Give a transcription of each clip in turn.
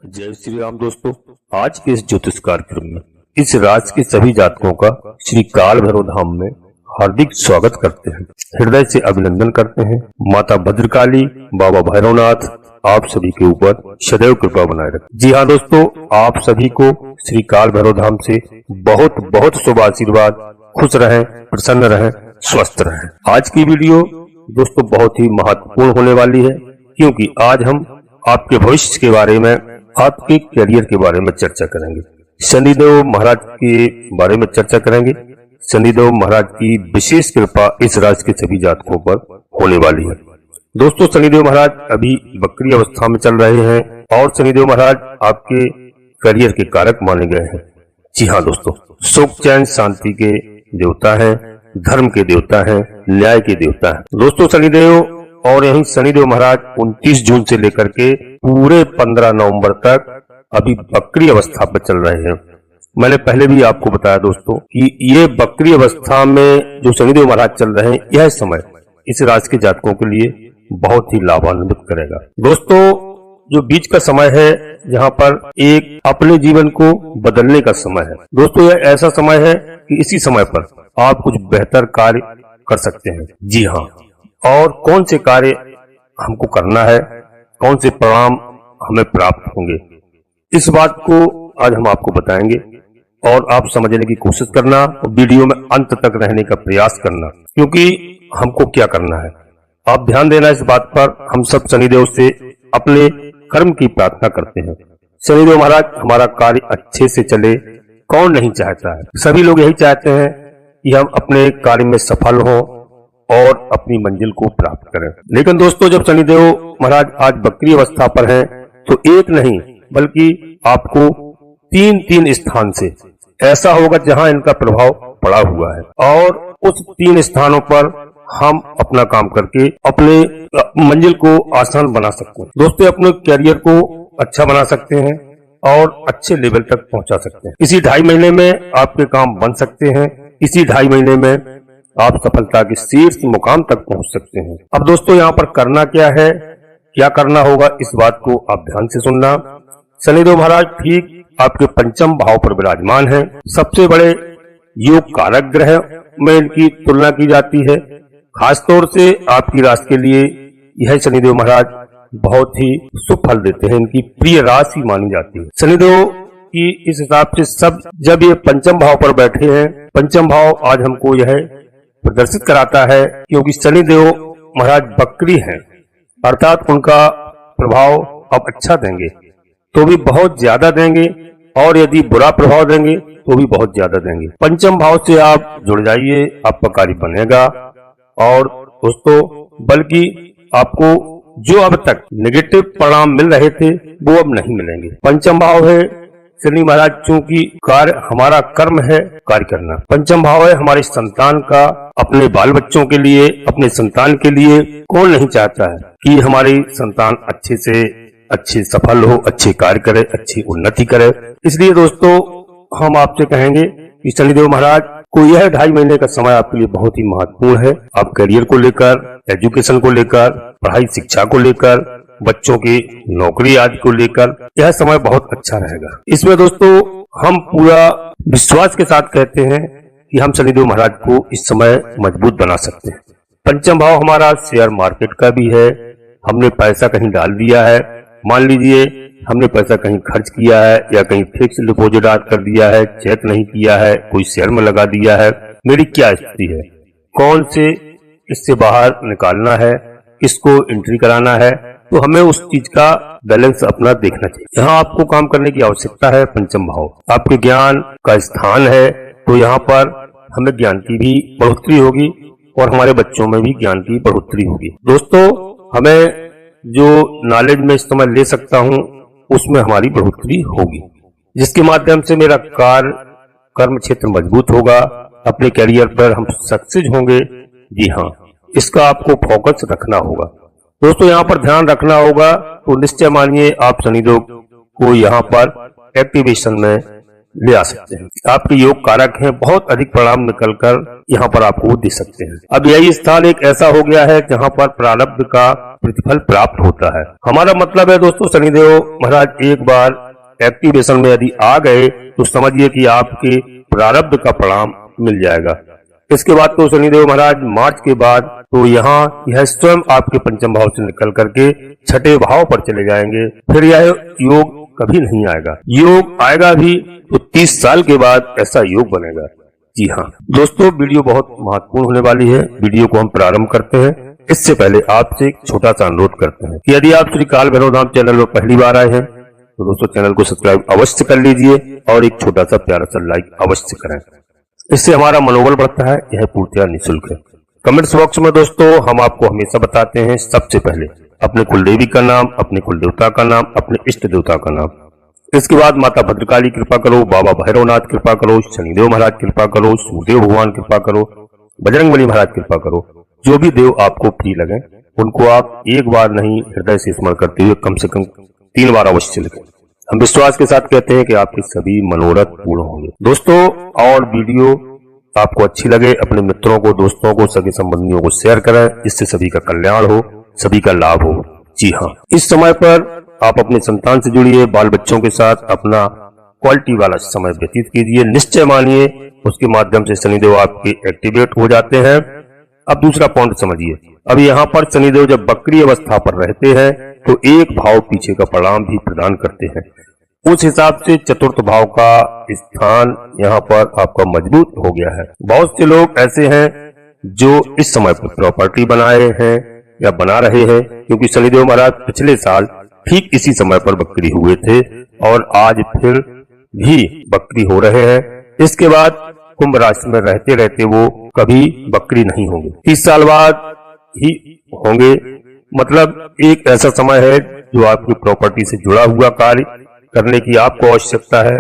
जय श्री राम दोस्तों। आज के इस ज्योतिष कार्यक्रम में इस राशि के सभी जातकों का श्री काल भैरव धाम में हार्दिक स्वागत करते हैं, हृदय से अभिनंदन करते हैं। माता भद्रकाली, बाबा भैरवनाथ आप सभी के ऊपर सदैव कृपा बनाए रखें। जी हाँ दोस्तों, आप सभी को श्री काल भैरव धाम से बहुत बहुत शुभ आशीर्वाद। खुश रहें, प्रसन्न रहें, स्वस्थ रहें। आज की वीडियो दोस्तों बहुत ही महत्वपूर्ण होने वाली है, क्योंकि आज हम आपके भविष्य के बारे में, आपके करियर के बारे में चर्चा करेंगे। शनिदेव महाराज के बारे में चर्चा करेंगे। शनिदेव महाराज की विशेष कृपा इस राशि के सभी जातकों पर होने वाली है। दोस्तों, शनिदेव महाराज अभी वक्री अवस्था में चल रहे हैं और शनिदेव महाराज आपके करियर के कारक माने गए हैं। जी हाँ दोस्तों, सुख चैन शांति के देवता है, धर्म के देवता है, न्याय के देवता है। दोस्तों, शनिदेव और यही शनिदेव महाराज 29 जून से लेकर के पूरे 15 नवंबर तक अभी वक्री अवस्था पर चल रहे हैं। मैंने पहले भी आपको बताया दोस्तों कि ये वक्री अवस्था में जो शनिदेव महाराज चल रहे हैं, यह समय इस राशि के जातकों के लिए बहुत ही लाभान्वित करेगा। दोस्तों, जो बीच का समय है, यहाँ पर एक अपने जीवन को बदलने का समय है। दोस्तों, यह ऐसा समय है कि इसी समय पर आप कुछ बेहतर कार्य कर सकते हैं। जी हाँ, और कौन से कार्य हमको करना है, कौन से परिणाम हमें प्राप्त होंगे, इस बात को आज हम आपको बताएंगे और आप समझने की कोशिश करना, वीडियो में अंत तक रहने का प्रयास करना, क्योंकि हमको क्या करना है आप ध्यान देना इस बात पर। हम सब शनिदेव से अपने कर्म की प्रार्थना करते हैं। शनिदेव महाराज हमारा कार्य अच्छे से चले, कौन नहीं चाहता है। सभी लोग यही चाहते हैं कि हम अपने कार्य में सफल हों और अपनी मंजिल को प्राप्त करें। लेकिन दोस्तों, जब शनिदेव महाराज आज वक्री अवस्था पर हैं, तो एक नहीं बल्कि आपको तीन स्थान से ऐसा होगा जहां इनका प्रभाव पड़ा हुआ है, और उस 3 स्थानों पर हम अपना काम करके अपने मंजिल को आसान बना सकते हैं। दोस्तों, अपने करियर को अच्छा बना सकते हैं और अच्छे लेवल तक पहुंचा सकते हैं। इसी 2.5 महीने में आपके काम बन सकते हैं। इसी 2.5 महीने में आप सफलता के शीर्ष मुकाम तक पहुंच सकते हैं। अब दोस्तों, यहाँ पर करना क्या है, क्या करना होगा, इस बात को आप ध्यान से सुनना। शनिदेव महाराज ठीक आपके 5th भाव पर विराजमान है। सबसे बड़े योग कारक ग्रह में इनकी तुलना की जाती है। खासतौर से आपकी राशि के लिए यह शनिदेव महाराज बहुत ही शुभ फल देते हैं। इनकी प्रिय राशि मानी जाती है। शनिदेव की इस हिसाब से सब जब ये 5th भाव पर बैठे हैं, 5th भाव आज हमको यह प्रदर्शित कराता है, क्योंकि शनिदेव महाराज वक्री हैं, अर्थात उनका प्रभाव अब अच्छा देंगे तो भी बहुत ज्यादा देंगे, और यदि बुरा प्रभाव देंगे तो भी बहुत ज्यादा देंगे। 5th भाव से आप जुड़ जाइए, आपका कार्य बनेगा। और दोस्तों, बल्कि आपको जो अब तक नेगेटिव परिणाम मिल रहे थे वो अब नहीं मिलेंगे। 5th भाव है शनि महाराज, चूंकि कार्य हमारा कर्म है, कार्य करना। 5th भाव है हमारे संतान का, अपने बाल बच्चों के लिए, अपने संतान के लिए कौन नहीं चाहता है कि हमारी संतान अच्छे से अच्छे सफल हो, अच्छे कार्य करे, अच्छी उन्नति करे। इसलिए दोस्तों, हम आपसे कहेंगे कि शनिदेव महाराज को यह 2.5 महीने का समय आपके लिए बहुत ही महत्वपूर्ण है। आप करियर को लेकर, एजुकेशन को लेकर, पढ़ाई शिक्षा को लेकर, बच्चों की नौकरी आदि को लेकर यह समय बहुत अच्छा रहेगा। इसमें दोस्तों, हम पूरा विश्वास के साथ कहते हैं कि हम शनिदेव महाराज को इस समय मजबूत बना सकते हैं। 5th भाव हमारा शेयर मार्केट का भी है। हमने पैसा कहीं डाल दिया है, मान लीजिए हमने पैसा कहीं खर्च किया है या कहीं फिक्स डिपॉजिट कर दिया है, चेक नहीं किया है, कोई शेयर में लगा दिया है, मेरी क्या स्थिति है, कौन से इससे बाहर निकालना है, किसको एंट्री कराना है, तो हमें उस चीज का बैलेंस अपना देखना चाहिए। यहाँ आपको काम करने की आवश्यकता है। 5th भाव आपके ज्ञान का स्थान है, तो यहाँ पर हमें ज्ञान की भी बढ़ोतरी होगी और हमारे बच्चों में भी ज्ञान की बढ़ोतरी होगी। दोस्तों, हमें जो नॉलेज में इस समय ले सकता हूँ उसमें हमारी बढ़ोतरी होगी, जिसके माध्यम से मेरा कार्य कर्म क्षेत्र मजबूत होगा, अपने करियर पर हम सक्सेस होंगे। जी हाँ, इसका आपको फोकस रखना होगा। दोस्तों, यहाँ पर ध्यान रखना होगा, तो निश्चय मानिए आप शनिदेव को यहाँ पर एक्टिवेशन में ले आ सकते हैं। आपके योग कारक हैं, बहुत अधिक परिणाम निकलकर यहाँ पर आपको दे सकते हैं। अब यही स्थान एक ऐसा हो गया है जहाँ पर प्रारब्ध का प्रतिफल प्राप्त होता है। हमारा मतलब है दोस्तों, शनिदेव महाराज एक बार एक्टिवेशन में यदि आ गए तो समझिए कि आपके प्रारब्ध का परिणाम मिल जाएगा। इसके बाद तो शनिदेव महाराज मार्च के बाद तो यहाँ यह स्वयं आपके पंचम भाव से निकल करके छठे भाव पर चले जाएंगे। फिर यह योग कभी नहीं आएगा। योग आएगा भी तो 30 साल के बाद ऐसा योग बनेगा। जी हाँ दोस्तों, वीडियो बहुत महत्वपूर्ण होने वाली है। वीडियो को हम प्रारंभ करते हैं। इससे पहले आपसे एक छोटा सा अनुरोध करते हैं कि यदि आप श्री काल भैरव धाम चैनल में पहली बार आए हैं तो दोस्तों चैनल को सब्सक्राइब अवश्य कर लीजिए और एक छोटा सा प्यारा सा लाइक अवश्य करें। इससे हमारा मनोबल बढ़ता है। यह पूर्णतः निःशुल्क है। कमेंट्स बॉक्स में दोस्तों हम आपको हमेशा बताते हैं सबसे पहले अपने कुलदेवी का नाम, अपने कुलदेवता का नाम, अपने इष्ट देवता का नाम। इसके बाद माता भद्रकाली कृपा करो, बाबा भैरवनाथ कृपा करो, शनिदेव महाराज कृपा करो, सूर्यदेव भगवान कृपा करो, बजरंगबली महाराज कृपा करो। जो भी देव आपको प्रिय लगे उनको आप एक बार नहीं हृदय से स्मरण करते हुए कम से कम 3 बार अवश्य लिखें। हम विश्वास के साथ कहते हैं कि आपके सभी मनोरथ पूर्ण होंगे। दोस्तों, और वीडियो आपको अच्छी लगे अपने मित्रों को, दोस्तों को, सगे संबंधियों को शेयर करें, जिससे सभी का कल्याण हो, सभी का लाभ हो। जी हाँ, इस समय पर आप अपने संतान से जुड़िए, बाल बच्चों के साथ अपना क्वालिटी वाला समय व्यतीत कीजिए। निश्चय मानिए उसके माध्यम से शनिदेव आपके एक्टिवेट हो जाते हैं। अब दूसरा पॉइंट समझिए। अब यहाँ पर शनिदेव जब वक्री अवस्था पर रहते हैं तो एक भाव पीछे का परिणाम भी प्रदान करते हैं। उस हिसाब से चतुर्थ भाव का स्थान यहाँ पर आपका मजबूत हो गया है। बहुत से लोग ऐसे हैं जो इस समय पर प्रॉपर्टी बनाए हैं या बना रहे हैं, क्योंकि शनिदेव महाराज पिछले साल ठीक इसी समय पर वक्री हुए थे और आज फिर भी वक्री हो रहे हैं। इसके बाद कुंभ राशि में रहते रहते वो कभी वक्री नहीं होंगे, 30 साल बाद ही होंगे। मतलब एक ऐसा समय है जो आपकी प्रॉपर्टी से जुड़ा हुआ कार्य करने की आपको आवश्यकता है,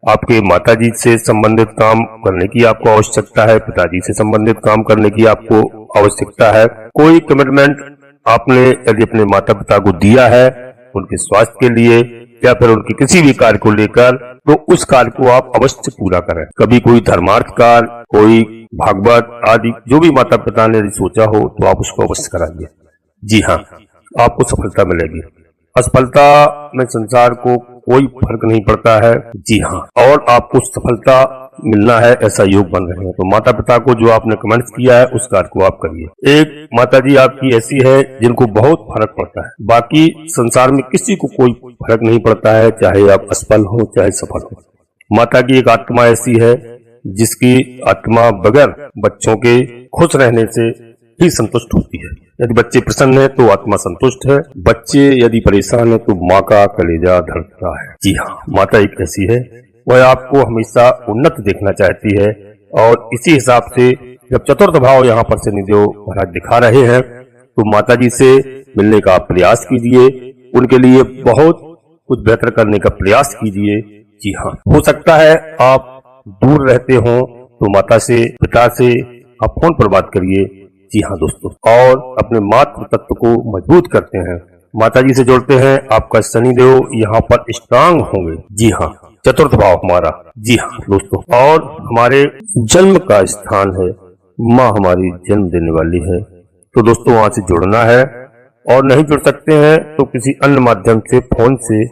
आपके माताजी से संबंधित काम करने की आपको आवश्यकता है, पिताजी से संबंधित काम करने की आपको आवश्यकता है। कोई कमिटमेंट आपने यदि अपने माता पिता को दिया है उनके स्वास्थ्य के लिए या फिर उनके किसी भी कार्य को लेकर, तो उस कार्य को आप अवश्य पूरा करें। कभी कोई धर्मार्थ कार्य, कोई भागवत आदि जो भी माता पिता ने सोचा हो तो आप उसको अवश्य कराइए। जी हाँ, आपको सफलता मिलेगी। असफलता में संसार को कोई फर्क नहीं पड़ता है। जी हाँ, और आपको सफलता मिलना है, ऐसा योग बन रहे हैं। तो माता पिता को जो आपने कमेंट्स किया है उस कार्य को आप करिए। एक माता जी आपकी ऐसी है जिनको बहुत फर्क पड़ता है, बाकी संसार में किसी को कोई फर्क नहीं पड़ता है, चाहे आप असफल हो चाहे सफल हो। माता की एक आत्मा ऐसी है जिसकी आत्मा बगैर बच्चों के खुश रहने से ही संतुष्ट होती है। यदि बच्चे प्रसन्न है तो आत्मा संतुष्ट है, बच्चे यदि परेशान है तो माँ का कलेजा धड़कता है। जी हाँ, माता एक ऐसी है, वह आपको हमेशा उन्नत देखना चाहती है। और इसी हिसाब से जब चतुर्थ भाव यहाँ पर शनिदेव महाराज दिखा रहे हैं तो माता जी से मिलने का आप प्रयास कीजिए, उनके लिए बहुत कुछ बेहतर करने का प्रयास कीजिए। जी हाँ, हो सकता है आप दूर रहते हो तो माता से, पिता से आप फोन पर बात करिए। जी हाँ दोस्तों, और अपने मातृ तत्व को मजबूत करते हैं, माता जी से जोड़ते हैं, आपका शनिदेव यहाँ पर स्ट्रांग होंगे। जी हाँ, चतुर्थ भाव हमारा। जी हाँ दोस्तों, और हमारे जन्म का स्थान है, माँ हमारी जन्म देने वाली है। तो दोस्तों वहां से जुड़ना है, और नहीं जुड़ सकते हैं तो किसी अन्य माध्यम से, फोन से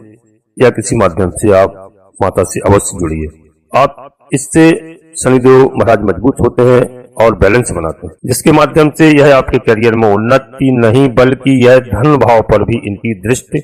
या किसी माध्यम से आप माता से अवश्य जुड़िए। आप इससे शनिदेव महाराज मजबूत होते हैं और बैलेंस बनाते हैं, जिसके माध्यम से यह आपके करियर में उन्नति नहीं बल्कि यह धन भाव पर भी इनकी दृष्टि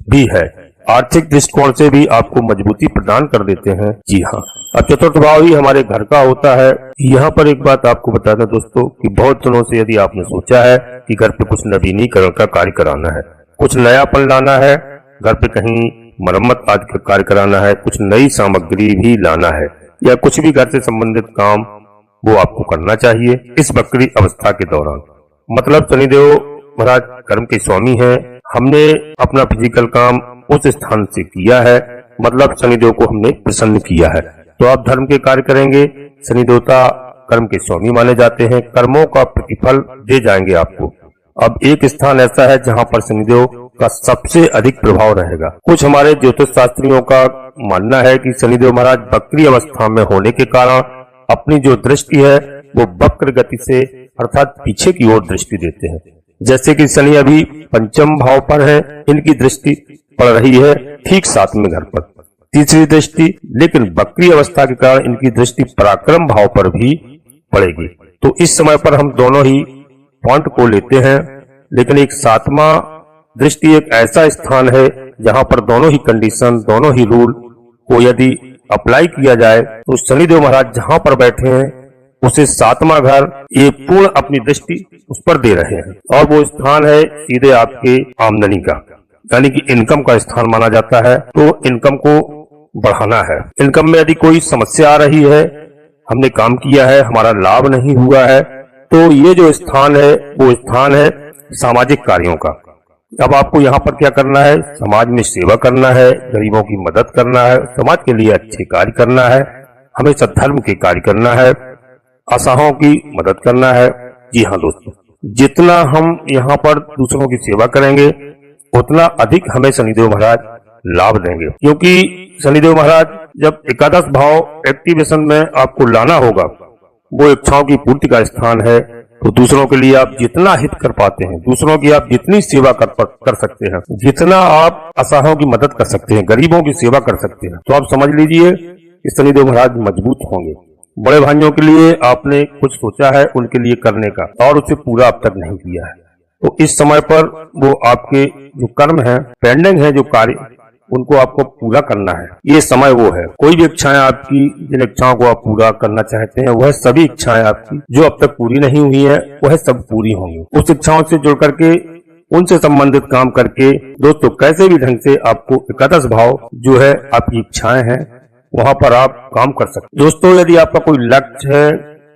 भी है। आर्थिक दृष्टिकोण से भी आपको मजबूती प्रदान कर देते हैं। जी हाँ, अब चतुर्थ भाव ही हमारे घर का होता है। यहाँ पर एक बात आपको बता दें दोस्तों कि बहुत दिनों से यदि आपने सोचा है कि घर पे कुछ नवीनीकरण का कार्य कराना है, कुछ नयापन लाना है, घर पे कहीं मरम्मत आदि का कार्य कराना है, कुछ नई सामग्री भी लाना है, या कुछ भी घर से संबंधित काम वो आपको करना चाहिए इस वक्री अवस्था के दौरान। मतलब शनिदेव महाराज कर्म के स्वामी हैं, हमने अपना फिजिकल काम उस स्थान से किया है, मतलब शनिदेव को हमने प्रसन्न किया है, तो आप धर्म के कार्य करेंगे। शनि देवता कर्म के स्वामी माने जाते हैं, कर्मों का प्रतिफल दे जाएंगे आपको। अब एक स्थान ऐसा है जहां पर शनिदेव का सबसे अधिक प्रभाव रहेगा। कुछ हमारे ज्योतिष शास्त्रियों का मानना है कि शनिदेव महाराज वक्री अवस्था में होने के कारण अपनी जो दृष्टि है वो वक्र गति से अर्थात पीछे की ओर दृष्टि देते हैं। जैसे कि शनि अभी पंचम भाव पर है, इनकी दृष्टि पड़ रही है ठीक 7वें घर पर, तीसरी दृष्टि, लेकिन वक्री अवस्था के कारण इनकी दृष्टि पराक्रम भाव पर भी पड़ेगी। तो इस समय पर हम दोनों ही पॉइंट को लेते हैं, लेकिन एक 7वां दृष्टि एक ऐसा स्थान है जहां पर दोनों ही कंडीशन, दोनों ही रूल को यदि अप्लाई किया जाए तो शनिदेव महाराज जहां पर बैठे हैं उसे 7वां घर ये पूर्ण अपनी दृष्टि उस पर दे रहे हैं, और वो स्थान है सीधे आपके आमदनी का, यानी कि इनकम का स्थान माना जाता है। तो इनकम को बढ़ाना है। इनकम में यदि कोई समस्या आ रही है, हमने काम किया है, हमारा लाभ नहीं हुआ है, तो ये जो स्थान है वो स्थान है सामाजिक कार्यों का। अब आपको यहाँ पर क्या करना है, समाज में सेवा करना है, गरीबों की मदद करना है, समाज के लिए अच्छे कार्य करना है, हमेशा धर्म के कार्य करना है, असहायों की मदद करना है। जी हाँ दोस्तों, जितना हम यहाँ पर दूसरों की सेवा करेंगे उतना अधिक हमें शनिदेव महाराज लाभ देंगे, क्योंकि शनिदेव महाराज जब एकादश भाव एक्टिवेशन में आपको लाना होगा, वो इच्छाओं की पूर्ति का स्थान है। तो दूसरों के लिए आप जितना हित कर पाते हैं, दूसरों की आप जितनी सेवा कर सकते हैं, जितना आप असहायों की मदद कर सकते हैं, गरीबों की सेवा कर सकते हैं, तो आप समझ लीजिए कि शनिदेव महाराज मजबूत होंगे। बड़े भाइयों के लिए आपने कुछ सोचा है उनके लिए करने का, और उसे पूरा अब तक नहीं किया है, तो इस समय पर वो आपके जो कर्म है, पेंडिंग है जो कार्य, उनको आपको पूरा करना है। ये समय वो है। कोई भी इच्छाएं आपकी, जिन इच्छाओं को आप पूरा करना चाहते हैं, वह सभी इच्छाएं आपकी जो अब तक पूरी नहीं हुई है, वह सब पूरी होंगी। उस इच्छाओं से जुड़ करके, उनसे संबंधित काम करके दोस्तों कैसे भी ढंग से आपको एकादश भाव जो है आपकी इच्छाएं हैं वहां पर आप काम कर सकते। दोस्तों यदि आपका कोई लक्ष्य है,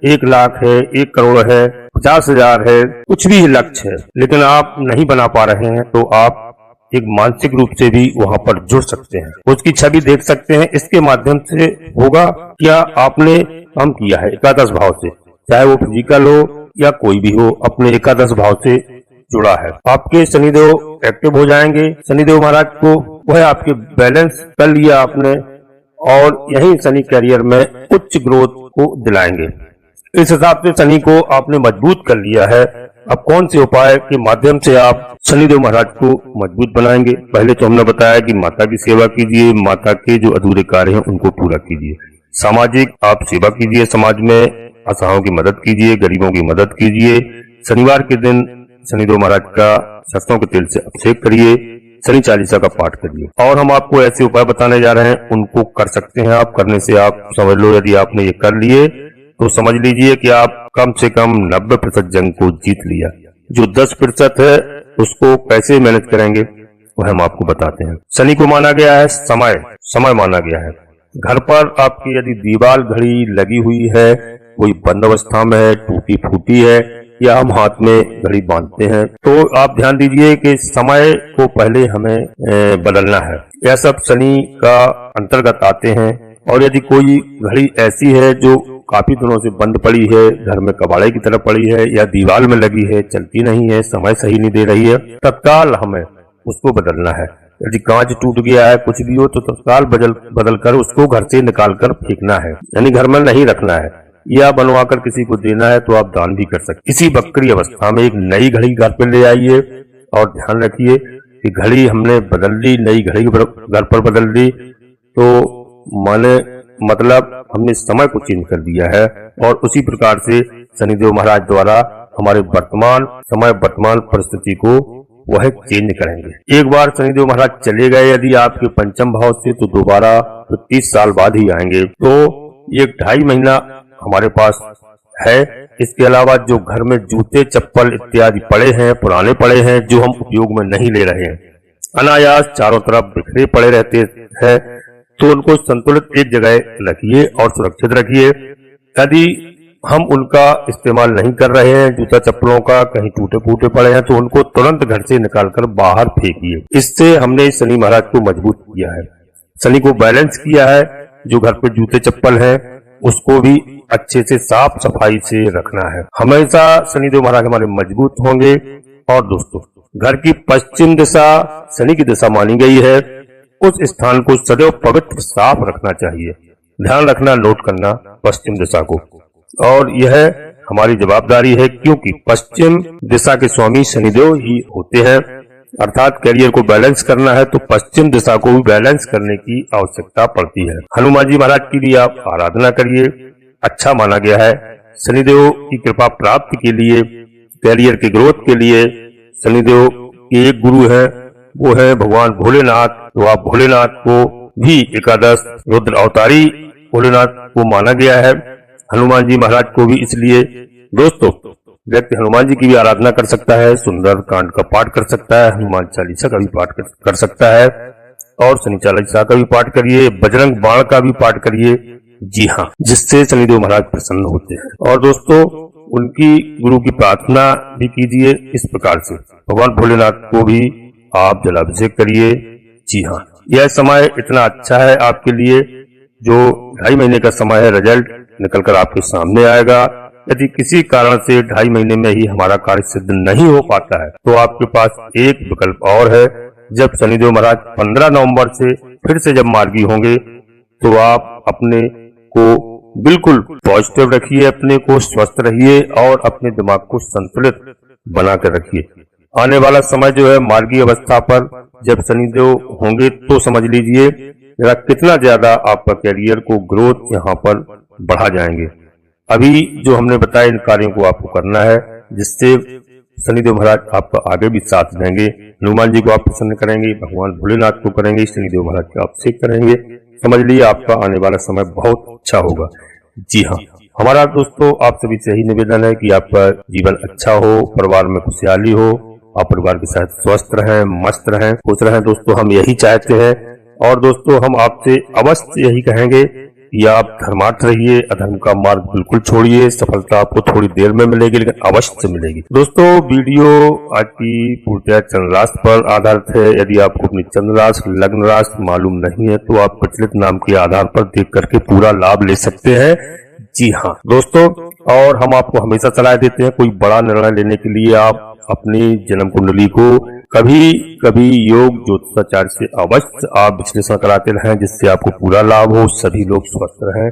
1 लाख है, 1 करोड़ है, 50,000 है, कुछ भी लक्ष्य है, लेकिन आप नहीं बना पा रहे हैं, तो आप एक मानसिक रूप से भी वहां पर जुड़ सकते हैं, उसकी छवि देख सकते हैं। इसके माध्यम से होगा क्या आपने काम किया है एकादश भाव से, चाहे वो फिजिकल हो या कोई भी हो, अपने एकादश भाव से जुड़ा है। आपके शनिदेव एक्टिव हो जाएंगे। शनिदेव महाराज को वह आपके बैलेंस कर लिया आपने, और यही शनि कैरियर में उच्च ग्रोथ को दिलाएंगे। इस हिसाब से शनि को आपने मजबूत कर लिया है। अब कौन से उपाय के माध्यम से आप शनिदेव महाराज को मजबूत बनाएंगे? पहले तो हमने बताया कि माता की सेवा कीजिए, माता के जो अधूरे कार्य हैं उनको पूरा कीजिए। सामाजिक आप सेवा कीजिए, समाज में असहायों की मदद कीजिए, गरीबों की मदद कीजिए। शनिवार के दिन शनिदेव महाराज का सरसों के तेल से अभिषेक करिए, शनि चालीसा का पाठ करिए। और हम आपको ऐसे उपाय बताने जा रहे हैं, उनको कर सकते हैं आप। करने से आप समझ लो, यदि आपने ये कर लिए तो समझ लीजिए कि आप कम से कम 90% जंग को जीत लिया। जो 10% है उसको कैसे मैनेज करेंगे वह हम आपको बताते हैं। शनि को माना गया है समय माना गया है। घर पर आपकी यदि दीवार घड़ी लगी हुई है, कोई बंद अवस्था में है, टूटी फूटी है, या हम हाथ में घड़ी बांधते हैं, तो आप ध्यान दीजिए कि समय को पहले हमें बदलना है। यह सब शनि का अंतर्गत आते हैं। और यदि कोई घड़ी ऐसी है जो काफी दिनों से बंद पड़ी है, घर में कबाड़े की तरफ पड़ी है, या दीवार में लगी है, चलती नहीं है, समय सही नहीं दे रही है, तत्काल हमें उसको बदलना है। यदि कांच टूट गया है, कुछ भी हो, तो तत्काल बदल कर उसको घर से निकाल कर फेंकना है, यानी घर में नहीं रखना है, या बनवा कर किसी को देना है तो आप दान भी कर सकते। इसी बकरी अवस्था में एक नई घड़ी घर पर ले आइए, और ध्यान रखिए कि घड़ी हमने बदल ली, नई घड़ी घर पर बदल ली, तो मतलब हमने समय को चेंज कर दिया है। और उसी प्रकार से शनिदेव महाराज द्वारा हमारे वर्तमान परिस्थिति को वह चेंज करेंगे। एक बार शनिदेव महाराज चले गए यदि आपके पंचम भाव से, तो दोबारा 30 साल बाद ही आएंगे। तो ये 2.5 महीना हमारे पास है। इसके अलावा जो घर में जूते चप्पल इत्यादि पड़े हैं, पुराने पड़े हैं, जो हम उपयोग में नहीं ले रहे हैं, अनायास चारों तरफ बिखरे पड़े रहते हैं, तो उनको संतुलित एक जगह रखिए और सुरक्षित रखिए। यदि हम उनका इस्तेमाल नहीं कर रहे हैं, जूता चप्पलों का कहीं टूटे फूटे पड़े हैं, तो उनको तुरंत घर से निकालकर बाहर फेंकिए। इससे हमने शनि महाराज को मजबूत किया है, शनि को बैलेंस किया है। जो घर पे जूते चप्पल है उसको भी अच्छे से साफ सफाई से रखना है। हमेशा शनिदेव महाराज हमारे मजबूत होंगे। और दोस्तों घर की पश्चिम दिशा शनि की दिशा मानी गई है। उस स्थान को सदैव पवित्र साफ रखना चाहिए। ध्यान रखना, नोट करना पश्चिम दिशा को, और यह हमारी जवाबदारी है क्योंकि पश्चिम दिशा के स्वामी शनिदेव ही होते हैं। अर्थात करियर को बैलेंस करना है तो पश्चिम दिशा को भी बैलेंस करने की आवश्यकता पड़ती है। हनुमान जी महाराज की भी आप आराधना करिए, अच्छा माना गया है। शनिदेव की कृपा प्राप्ति के लिए, करियर के ग्रोथ के लिए शनिदेव के एक गुरु है, वो है भगवान भोलेनाथ। तो आप भोलेनाथ को भी एकादश रुद्र अवतारी भोलेनाथ को माना गया है, हनुमान जी महाराज को भी। इसलिए दोस्तों, व्यक्ति हनुमान जी की भी आराधना कर सकता है, सुंदर कांड का पाठ कर सकता है, हनुमान चालीसा का भी पाठ कर सकता है, और शनि चालीसा का भी पाठ करिए, बजरंग बाण का भी पाठ करिए। जी हाँ, जिससे शनिदेव महाराज प्रसन्न होते हैं। और दोस्तों, उनकी गुरु की प्रार्थना भी कीजिए इस प्रकार से, भगवान भोलेनाथ को भी आप जलाभिषेक करिए। जी हाँ, यह समय इतना अच्छा है आपके लिए, जो 2.5 महीने का समय है, रिजल्ट निकलकर आपके सामने आएगा। यदि किसी कारण से 2.5 महीने में ही हमारा कार्य सिद्ध नहीं हो पाता है तो आपके पास एक विकल्प और है। जब शनिदेव महाराज 15 नवंबर से फिर से जब मार्गी होंगे तो आप अपने को बिल्कुल पॉजिटिव रखिए, अपने को स्वस्थ रहिए और अपने दिमाग को संतुलित बनाकर रखिए। आने वाला समय जो है मार्गी अवस्था पर जब शनिदेव होंगे तो समझ लीजिए कितना ज्यादा आपका करियर को ग्रोथ यहाँ पर बढ़ा जाएंगे। अभी जो हमने बताया इन कार्यों को आपको करना है, जिससे शनिदेव महाराज आपका आगे भी साथ देंगे। हनुमान जी को आप प्रसन्न करेंगे, भगवान भोलेनाथ को करेंगे, शनिदेव महाराज का अभिषेक करेंगे। समझ लीजिए आपका आने वाला समय बहुत अच्छा होगा। जी हाँ, हमारा दोस्तों आप सभी से यही निवेदन है कि आपका जीवन अच्छा हो, परिवार में खुशहाली हो, आप परिवार के साथ स्वस्थ रहें, मस्त रहें, खुश रहें। दोस्तों, हम यही चाहते हैं। और दोस्तों, हम आपसे अवश्य यही कहेंगे कि आप धर्मार्थ रहिए, अधर्म का मार्ग बिल्कुल छोड़िए। सफलता आपको थोड़ी देर में मिलेगी, लेकिन अवश्य मिलेगी। दोस्तों, वीडियो आज की पूर्णतः चंद्र राशि पर आधारित है। यदि आपको अपनी चंद्र राशि, लग्न राशि मालूम नहीं है तो आप प्रचलित नाम के आधार पर देख करके पूरा लाभ ले सकते हैं। जी हाँ दोस्तों, और हम आपको हमेशा सलाह देते हैं, कोई बड़ा निर्णय लेने के लिए आप अपनी जन्म कुंडली को कभी कभी योग ज्योतिषाचार्य से अवश्य आप विश्लेषण कराते रहें, जिससे आपको पूरा लाभ हो, सभी लोग स्वस्थ रहें,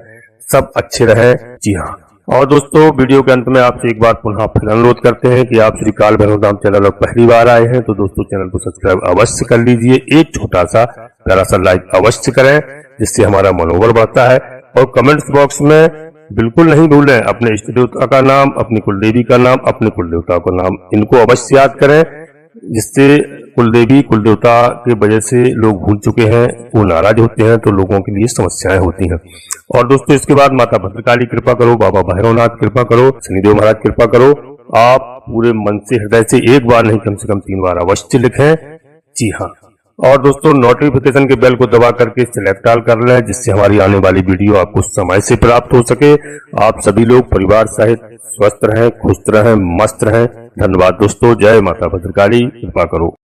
सब अच्छे रहें। जी हाँ, और दोस्तों, वीडियो के अंत में आपसे एक बार पुनः फिर अनुरोध करते हैं कि आप श्री काल भैरव धाम चैनल पर पहली बार आए हैं तो दोस्तों चैनल को सब्सक्राइब अवश्य कर लीजिए। एक छोटा सा प्यारा सा लाइक अवश्य करें, जिससे हमारा मनोबल बढ़ता है। और कमेंट्स बॉक्स में बिल्कुल नहीं भूलें अपने इष्ट देवता का नाम, अपनी कुलदेवी का नाम, अपने कुलदेवता का नाम, इनको अवश्य याद करें, जिससे कुलदेवी कुलदेवता की वजह से लोग भूल चुके हैं, वो नाराज होते हैं, तो लोगों के लिए समस्याएं होती हैं। और दोस्तों, इसके बाद माता भद्रकाली कृपा करो, बाबा भैरवनाथ कृपा करो, शनिदेव महाराज कृपा करो। आप पूरे मन से, हृदय से एक बार नहीं कम से कम 3 बार अवश्य लिखें। जी हाँ, और दोस्तों, नोटिफिकेशन के बेल को दबा करके सेलेक्ट ऑल कर लें, जिससे हमारी आने वाली वीडियो आपको समय से प्राप्त हो सके। आप सभी लोग परिवार सहित स्वस्थ रहें, खुश रहें, मस्त रहें। धन्यवाद दोस्तों। जय माता भद्रकाली, कृपा करो।